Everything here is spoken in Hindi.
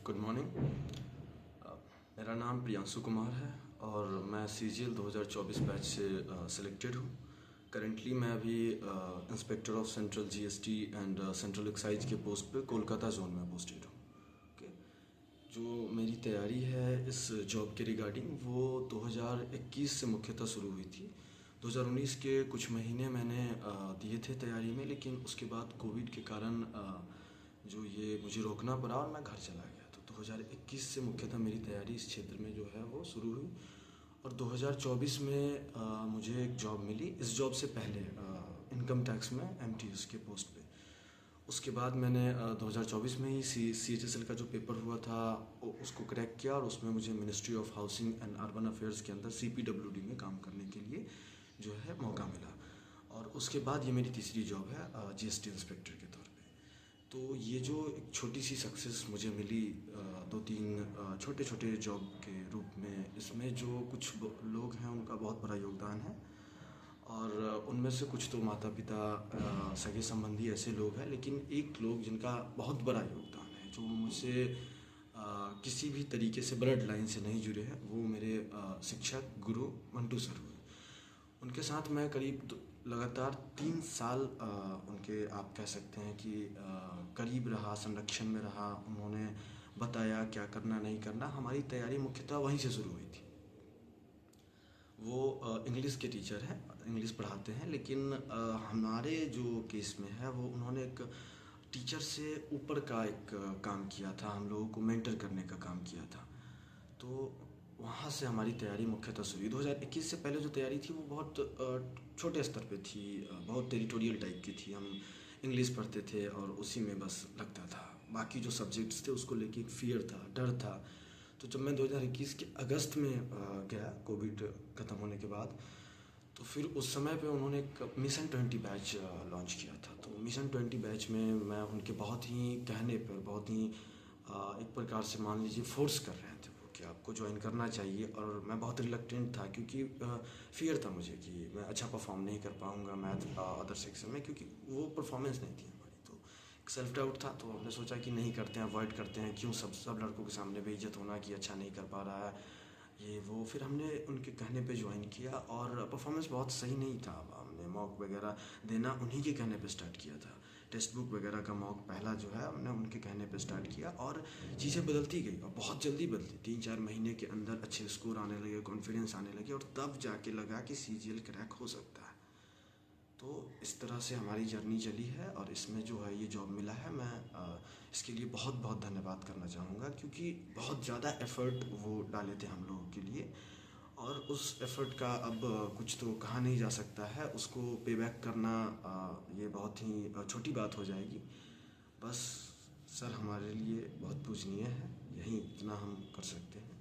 Good morning. मेरा नाम प्रियांशु कुमार है और मैं CGL 2024 बैच से सिलेक्टेड हूँ। करेंटली मैं अभी inspector of central GST and central excise के पोस्ट पे कोलकाता जोन में पोस्टेड हूँ। ओके, जो मेरी तैयारी है इस जॉब के रिगार्डिंग वो 2021 से मुख्यतः शुरू हुई थी। 2019 के कुछ महीने मैंने दिए थे तैयारी में, लेकिन उसके बाद कोविड के कारण जो ये मुझे रोकना पड़ा और मैं घर चला गया। तो 2021 से मुख्यतः मेरी तैयारी इस क्षेत्र में जो है वो शुरू हुई और 2024 में मुझे एक जॉब मिली। इस जॉब से पहले इनकम टैक्स में MTS के पोस्ट पे। उसके बाद मैंने 2024 में ही CHSL का जो पेपर हुआ था उसको क्रैक किया और उसमें मुझे ministry of housing and urban affairs के अंदर CPWD में काम करने के लिए जो है मौका मिला। और उसके बाद ये मेरी तीसरी जॉब है GST इंस्पेक्टर के तौर पे। तो ये जो एक छोटी सी सक्सेस मुझे मिली 2-3 छोटे छोटे जॉब के रूप में, इसमें जो कुछ लोग हैं उनका बहुत बड़ा योगदान है और उनमें से कुछ तो माता पिता, सगे संबंधी ऐसे लोग हैं, लेकिन एक लोग जिनका बहुत बड़ा योगदान है जो मुझसे किसी भी तरीके से ब्लड लाइन से नहीं जुड़े हैं, वो मेरे शिक्षक गुरु मंटू सर हुए। उनके साथ मैं करीब लगातार 3 साल उनके आप कह सकते हैं कि करीब रहा, संरक्षण में रहा। उन्होंने बताया क्या करना नहीं करना। हमारी तैयारी मुख्यतः वहीं से शुरू हुई थी। वो इंग्लिश के टीचर हैं, इंग्लिश पढ़ाते हैं, लेकिन हमारे जो केस में है वो उन्होंने एक टीचर से ऊपर का एक काम किया था, हम लोगों को मेंटर करने का काम किया था। तो वहाँ से हमारी तैयारी मुख्यतः शुरू हुई। 2021 से पहले जो तैयारी थी वो बहुत छोटे स्तर पे थी, बहुत टेरिटोरियल टाइप की थी। हम इंग्लिश पढ़ते थे और उसी में बस लगता था। बाकी जो सब्जेक्ट्स थे उसको लेके एक फियर था, डर था। तो जब मैं 2021 के अगस्त में गया कोविड ख़त्म होने के बाद, तो फिर उस समय पे उन्होंने एक मिशन 20 बैच लॉन्च किया था। तो मिशन 20 बैच में मैं उनके बहुत ही कहने पर, बहुत ही एक प्रकार से मान लीजिए फोर्स कर रहे थे वो कि आपको ज्वाइन करना चाहिए। और मैं बहुत रिलक्टेंट था क्योंकि फियर था मुझे कि मैं अच्छा परफॉर्म नहीं कर पाऊँगा मैथ अदर सेक्शन में, क्योंकि वो परफॉर्मेंस नहीं थी हमारी। तो एक सेल्फ डाउट था। तो हमने सोचा कि नहीं करते हैं, अवॉइड करते हैं, क्यों सब लड़कों के सामने बेइज्जत होना कि अच्छा नहीं कर पा रहा है ये वो। फिर हमने उनके कहने पे ज्वाइन किया और परफॉर्मेंस बहुत सही नहीं था। हमने मॉक वगैरह देना उन्हीं के कहने पे स्टार्ट किया था। टेक्स्ट बुक वगैरह का मॉक पहला जो है हमने उनके कहने पे स्टार्ट किया और चीज़ें बदलती गई और बहुत जल्दी बदली। 3-4 महीने के अंदर अच्छे स्कोर आने लगे, कॉन्फिडेंस आने लगे और तब जाके लगा कि CGL क्रैक हो सकता है। तो इस तरह से हमारी जर्नी चली है और इसमें जो है ये जॉब मिला है। मैं इसके लिए बहुत बहुत धन्यवाद करना चाहूँगा, क्योंकि बहुत ज़्यादा एफ़र्ट वो डाले थे हम लोगों के लिए और उस एफ़र्ट का अब कुछ तो कहा नहीं जा सकता है। उसको पे बैक करना ये बहुत ही छोटी बात हो जाएगी। बस सर हमारे लिए बहुत पूजनीय है, यही इतना हम कर सकते हैं।